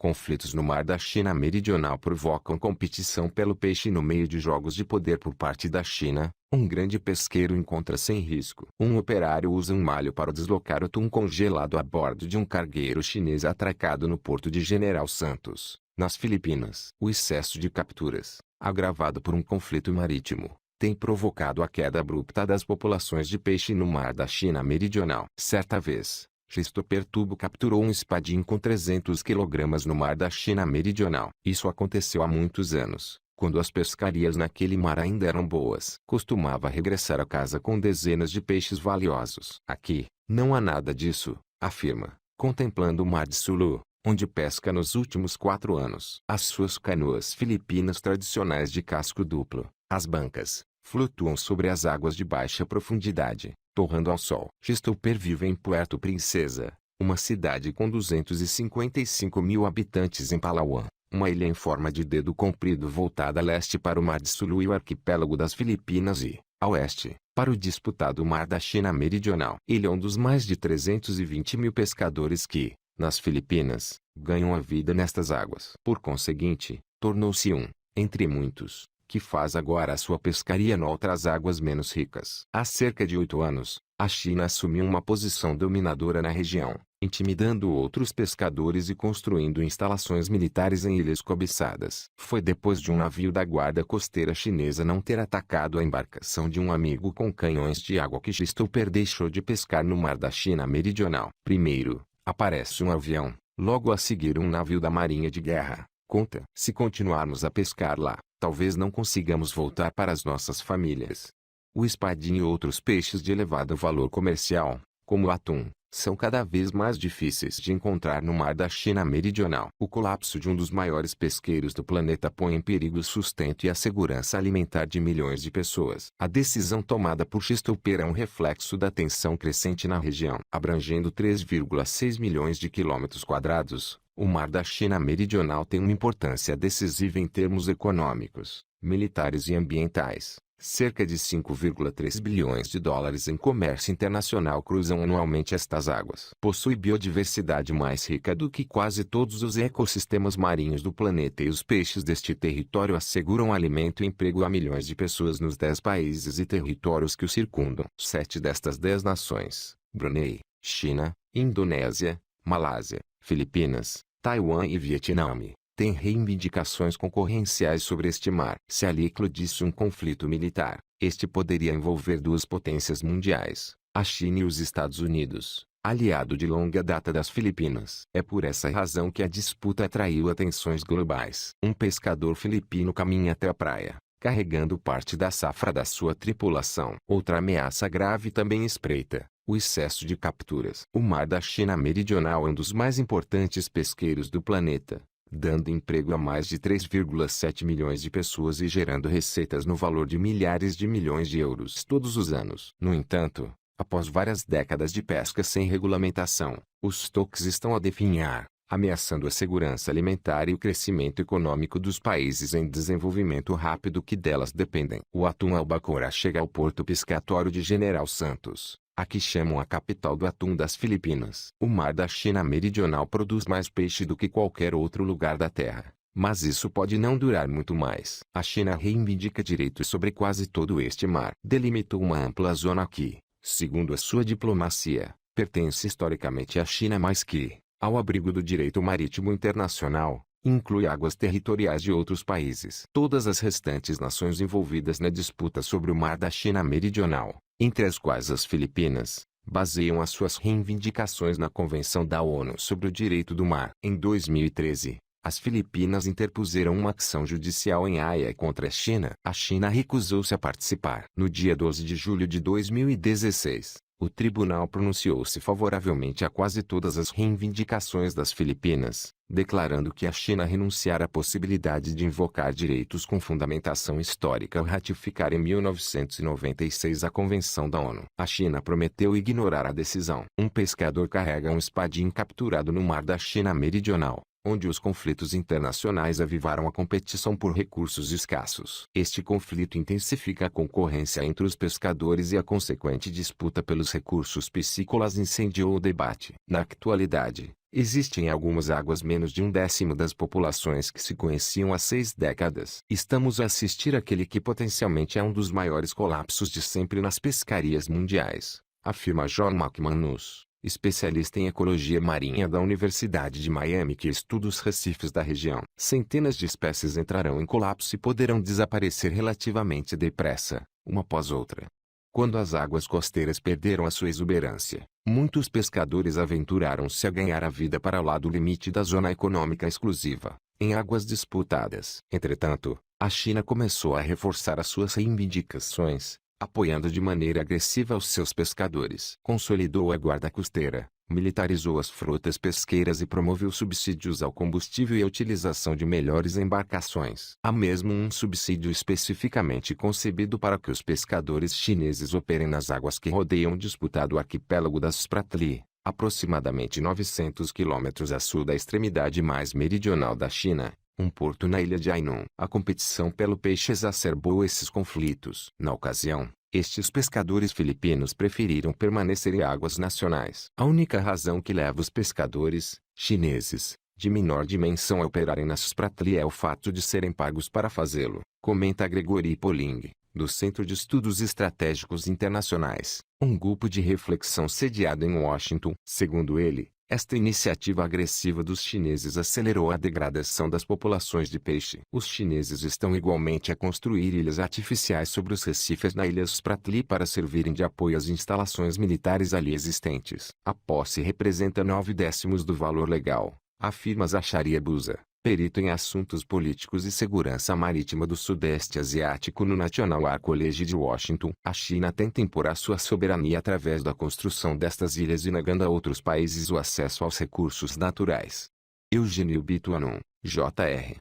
Conflitos no Mar da China Meridional provocam competição pelo peixe no meio de jogos de poder por parte da China. Um grande pesqueiro encontra-se em risco. Um operário usa um malho para deslocar o atum congelado a bordo de um cargueiro chinês atracado no porto de General Santos, nas Filipinas. O excesso de capturas, agravado por um conflito marítimo, tem provocado a queda abrupta das populações de peixe no Mar da China Meridional. Certa vez, Christopher Tubo capturou um espadim com 300 kg no Mar da China Meridional. Isso aconteceu há muitos anos, quando as pescarias naquele mar ainda eram boas. Costumava regressar a casa com dezenas de peixes valiosos. Aqui, não há nada disso, afirma, contemplando o Mar de Sulu, onde pesca nos últimos 4 anos. As suas canoas filipinas tradicionais de casco duplo, as bancas, flutuam sobre as águas de baixa profundidade, torrando ao sol. Christopher vive em Puerto Princesa, uma cidade com 255 mil habitantes em Palawan, uma ilha em forma de dedo comprido voltada a leste para o Mar de Sulu e o arquipélago das Filipinas e, a oeste, para o disputado Mar da China Meridional. Ele é um dos mais de 320 mil pescadores que, nas Filipinas, ganham a vida nestas águas. Por conseguinte, tornou-se um, entre muitos, que faz agora a sua pescaria noutras águas menos ricas. Há cerca de 8 anos, a China assumiu uma posição dominadora na região, intimidando outros pescadores e construindo instalações militares em ilhas cobiçadas. Foi depois de um navio da guarda costeira chinesa não ter atacado a embarcação de um amigo com canhões de água que Christopher deixou de pescar no Mar da China Meridional. Primeiro, aparece um avião, logo a seguir um navio da Marinha de Guerra. Conta: se continuarmos a pescar lá, talvez não consigamos voltar para as nossas famílias. O espadim e outros peixes de elevado valor comercial, como o atum, são cada vez mais difíceis de encontrar no Mar da China Meridional. O colapso de um dos maiores pesqueiros do planeta põe em perigo o sustento e a segurança alimentar de milhões de pessoas. A decisão tomada por Christopher é um reflexo da tensão crescente na região. Abrangendo 3,6 milhões de quilômetros quadrados, o Mar da China Meridional tem uma importância decisiva em termos econômicos, militares e ambientais. Cerca de 5,3 bilhões de dólares em comércio internacional cruzam anualmente estas águas. Possui biodiversidade mais rica do que quase todos os ecossistemas marinhos do planeta e os peixes deste território asseguram alimento e emprego a milhões de pessoas nos 10 países e territórios que o circundam. 7 destas 10 nações, Brunei, China, Indonésia, Malásia, Filipinas, Taiwan e Vietnã, tem reivindicações concorrenciais sobre este mar. Se ali eclodisse um conflito militar, este poderia envolver duas potências mundiais, a China e os Estados Unidos, aliado de longa data das Filipinas. É por essa razão que a disputa atraiu atenções globais. Um pescador filipino caminha até a praia, carregando parte da safra da sua tripulação. Outra ameaça grave também espreita: o excesso de capturas. O Mar da China Meridional é um dos mais importantes pesqueiros do planeta, dando emprego a mais de 3,7 milhões de pessoas e gerando receitas no valor de milhares de milhões de euros todos os anos. No entanto, após várias décadas de pesca sem regulamentação, os estoques estão a definhar, ameaçando a segurança alimentar e o crescimento econômico dos países em desenvolvimento rápido que delas dependem. O atum albacora chega ao porto pescatório de General Santos, a que chamam a capital do atum das Filipinas. O Mar da China Meridional produz mais peixe do que qualquer outro lugar da Terra, mas isso pode não durar muito mais. A China reivindica direitos sobre quase todo este mar. Delimitou uma ampla zona que, segundo a sua diplomacia, pertence historicamente à China, mas que, ao abrigo do direito marítimo internacional, inclui águas territoriais de outros países. Todas as restantes nações envolvidas na disputa sobre o Mar da China Meridional, entre as quais as Filipinas, baseiam as suas reivindicações na Convenção da ONU sobre o Direito do Mar. Em 2013, as Filipinas interpuseram uma ação judicial em Haia contra a China. A China recusou-se a participar. No dia 12 de julho de 2016, o tribunal pronunciou-se favoravelmente a quase todas as reivindicações das Filipinas, declarando que a China renunciara à possibilidade de invocar direitos com fundamentação histórica ao ratificar em 1996 a Convenção da ONU. A China prometeu ignorar a decisão. Um pescador carrega um espadim capturado no Mar da China Meridional, onde os conflitos internacionais avivaram a competição por recursos escassos. Este conflito intensifica a concorrência entre os pescadores e a consequente disputa pelos recursos piscícolas incendiou o debate. Na atualidade, Existem em algumas águas menos de 1/10 das populações que se conheciam há 6 décadas. Estamos a assistir àquele que potencialmente é um dos maiores colapsos de sempre nas pescarias mundiais, afirma John McManus, especialista em ecologia marinha da Universidade de Miami que estuda os recifes da região. Centenas de espécies entrarão em colapso e poderão desaparecer relativamente depressa, uma após outra. Quando as águas costeiras perderam a sua exuberância, muitos pescadores aventuraram-se a ganhar a vida para lá do limite da zona econômica exclusiva, em águas disputadas. Entretanto, a China começou a reforçar as suas reivindicações, apoiando de maneira agressiva os seus pescadores. Consolidou a guarda costeira, militarizou as frotas pesqueiras e promoveu subsídios ao combustível e a utilização de melhores embarcações. Há mesmo um subsídio especificamente concebido para que os pescadores chineses operem nas águas que rodeiam o disputado arquipélago das Spratly, aproximadamente 900 quilômetros a sul da extremidade mais meridional da China, um porto na ilha de Hainan. A competição pelo peixe exacerbou esses conflitos. Na ocasião, estes pescadores filipinos preferiram permanecer em águas nacionais. A única razão que leva os pescadores chineses de menor dimensão a operarem nas Spratly é o fato de serem pagos para fazê-lo, comenta Gregory Poling, do Centro de Estudos Estratégicos Internacionais, um grupo de reflexão sediado em Washington. Segundo ele, esta iniciativa agressiva dos chineses acelerou a degradação das populações de peixe. Os chineses estão igualmente a construir ilhas artificiais sobre os recifes na ilha Spratly para servirem de apoio às instalações militares ali existentes. A posse representa 9/10 do valor legal, afirma Zacharia Busa, perito em assuntos políticos e segurança marítima do Sudeste Asiático no National Art College de Washington. A China tenta impor a sua soberania através da construção destas ilhas e negando a outros países o acesso aos recursos naturais. Eugênio Bituanon, Jr.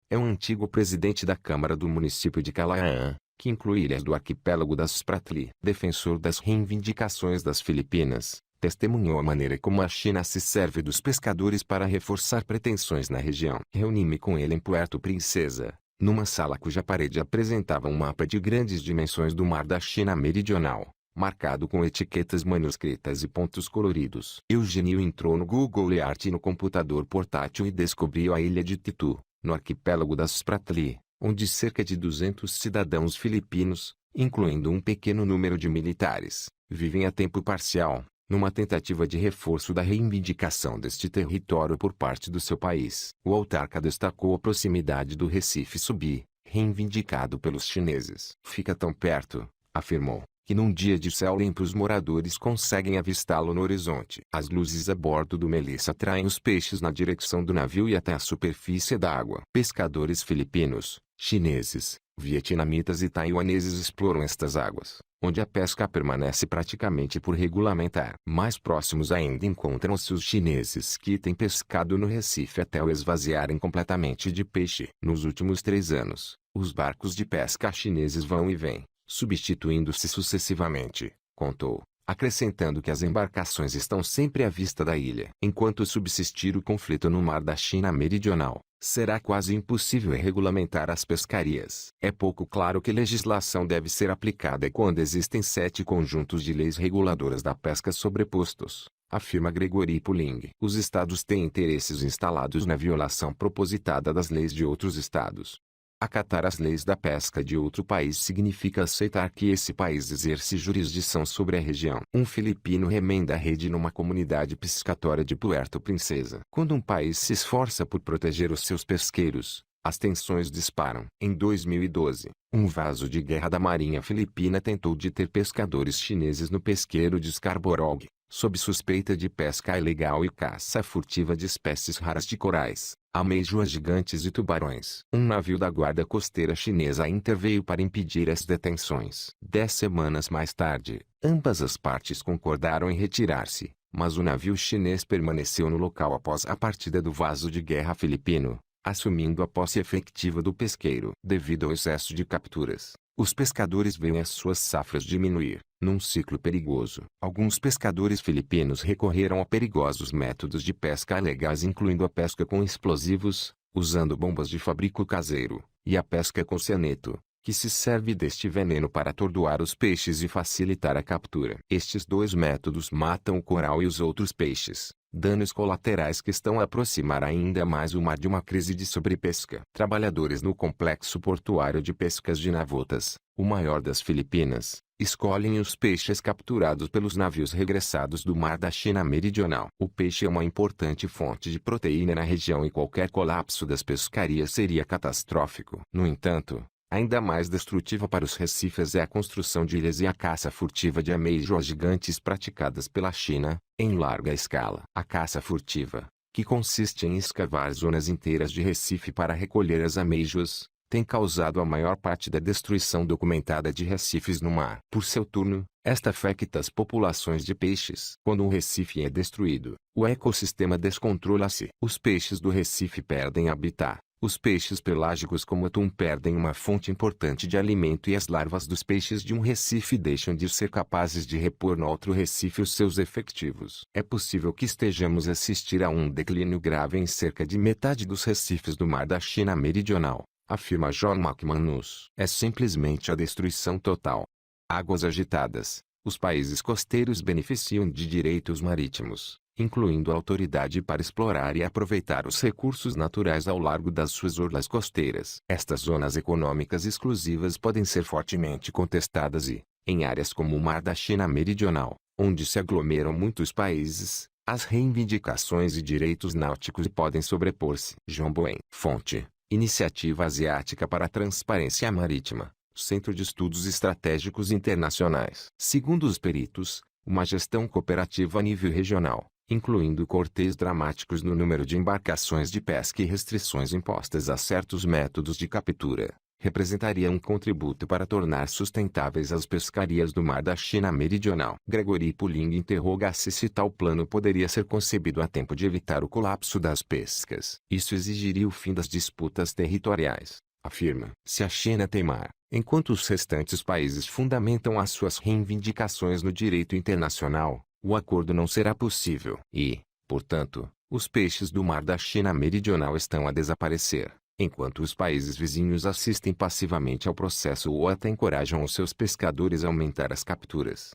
É um antigo presidente da Câmara do município de Kalayaan, que inclui ilhas do arquipélago das Spratly. Defensor das reivindicações das Filipinas, testemunhou a maneira como a China se serve dos pescadores para reforçar pretensões na região. Reuni-me com ele em Puerto Princesa, numa sala cuja parede apresentava um mapa de grandes dimensões do mar da China Meridional, marcado com etiquetas manuscritas e pontos coloridos. Eugênio entrou no Google Earth no computador portátil e descobriu a ilha de Titu, no arquipélago das Spratly, onde cerca de 200 cidadãos filipinos, incluindo um pequeno número de militares, vivem a tempo parcial, numa tentativa de reforço da reivindicação deste território por parte do seu país. O autarca destacou a proximidade do Recife Subi, reivindicado pelos chineses. Fica tão perto, afirmou, que num dia de céu limpo os moradores conseguem avistá-lo no horizonte. As luzes a bordo do Melissa atraem os peixes na direção do navio e até a superfície da água. Pescadores filipinos, chineses, vietnamitas e taiwaneses exploram estas águas, onde a pesca permanece praticamente por regulamentar. Mais próximos ainda encontram-se os chineses que têm pescado no Recife até o esvaziarem completamente de peixe. Nos últimos 3 anos, os barcos de pesca chineses vão e vêm, substituindo-se sucessivamente, contou, acrescentando que as embarcações estão sempre à vista da ilha. Enquanto subsistir o conflito no mar da China Meridional, será quase impossível regulamentar as pescarias. É pouco claro que legislação deve ser aplicada quando existem 7 conjuntos de leis reguladoras da pesca sobrepostos, afirma Gregory Poling. Os estados têm interesses instalados na violação propositada das leis de outros estados. Acatar as leis da pesca de outro país significa aceitar que esse país exerce jurisdição sobre a região. Um filipino remenda a rede numa comunidade piscatória de Puerto Princesa. Quando um país se esforça por proteger os seus pesqueiros, as tensões disparam. Em 2012, um vaso de guerra da Marinha Filipina tentou deter pescadores chineses no pesqueiro de Scarborough, sob suspeita de pesca ilegal e caça furtiva de espécies raras de corais, ameijoas gigantes e tubarões. Um navio da guarda costeira chinesa interveio para impedir as detenções. 10 semanas mais tarde, ambas as partes concordaram em retirar-se, mas o navio chinês permaneceu no local após a partida do vaso de guerra filipino, assumindo a posse efetiva do pesqueiro. Devido ao excesso de capturas, os pescadores veem as suas safras diminuir, num ciclo perigoso. Alguns pescadores filipinos recorreram a perigosos métodos de pesca ilegais, incluindo a pesca com explosivos, usando bombas de fabrico caseiro, e a pesca com cianeto, que se serve deste veneno para atordoar os peixes e facilitar a captura. Estes dois métodos matam o coral e os outros peixes, danos colaterais que estão a aproximar ainda mais o mar de uma crise de sobrepesca. Trabalhadores no complexo portuário de pescas de Navotas, o maior das Filipinas, escolhem os peixes capturados pelos navios regressados do mar da China Meridional. O peixe é uma importante fonte de proteína na região e qualquer colapso das pescarias seria catastrófico. No entanto, ainda mais destrutiva para os recifes é a construção de ilhas e a caça furtiva de ameijoas gigantes praticadas pela China, em larga escala. A caça furtiva, que consiste em escavar zonas inteiras de recife para recolher as ameijoas, tem causado a maior parte da destruição documentada de recifes no mar. Por seu turno, esta afeta as populações de peixes. Quando um recife é destruído, o ecossistema descontrola-se. Os peixes do recife perdem habitat. Os peixes pelágicos como o atum perdem uma fonte importante de alimento e as larvas dos peixes de um recife deixam de ser capazes de repor no outro recife os seus efectivos. É possível que estejamos a assistir a um declínio grave em cerca de metade dos recifes do mar da China Meridional, afirma John McManus. É simplesmente a destruição total. Águas agitadas. Os países costeiros beneficiam de direitos marítimos, incluindo a autoridade para explorar e aproveitar os recursos naturais ao largo das suas orlas costeiras. Estas zonas econômicas exclusivas podem ser fortemente contestadas e, em áreas como o Mar da China Meridional, onde se aglomeram muitos países, as reivindicações e direitos náuticos podem sobrepor-se. John Bowen. Fonte: Iniciativa Asiática para a Transparência Marítima, Centro de Estudos Estratégicos Internacionais. Segundo os peritos, uma gestão cooperativa a nível regional, incluindo cortes dramáticos no número de embarcações de pesca e restrições impostas a certos métodos de captura, representaria um contributo para tornar sustentáveis as pescarias do Mar da China Meridional. Gregory Puling interroga-se se tal plano poderia ser concebido a tempo de evitar o colapso das pescas. Isso exigiria o fim das disputas territoriais, afirma. Se a China teimar, enquanto os restantes países fundamentam as suas reivindicações no direito internacional, o acordo não será possível. E, portanto, os peixes do Mar da China Meridional estão a desaparecer, enquanto os países vizinhos assistem passivamente ao processo ou até encorajam os seus pescadores a aumentar as capturas.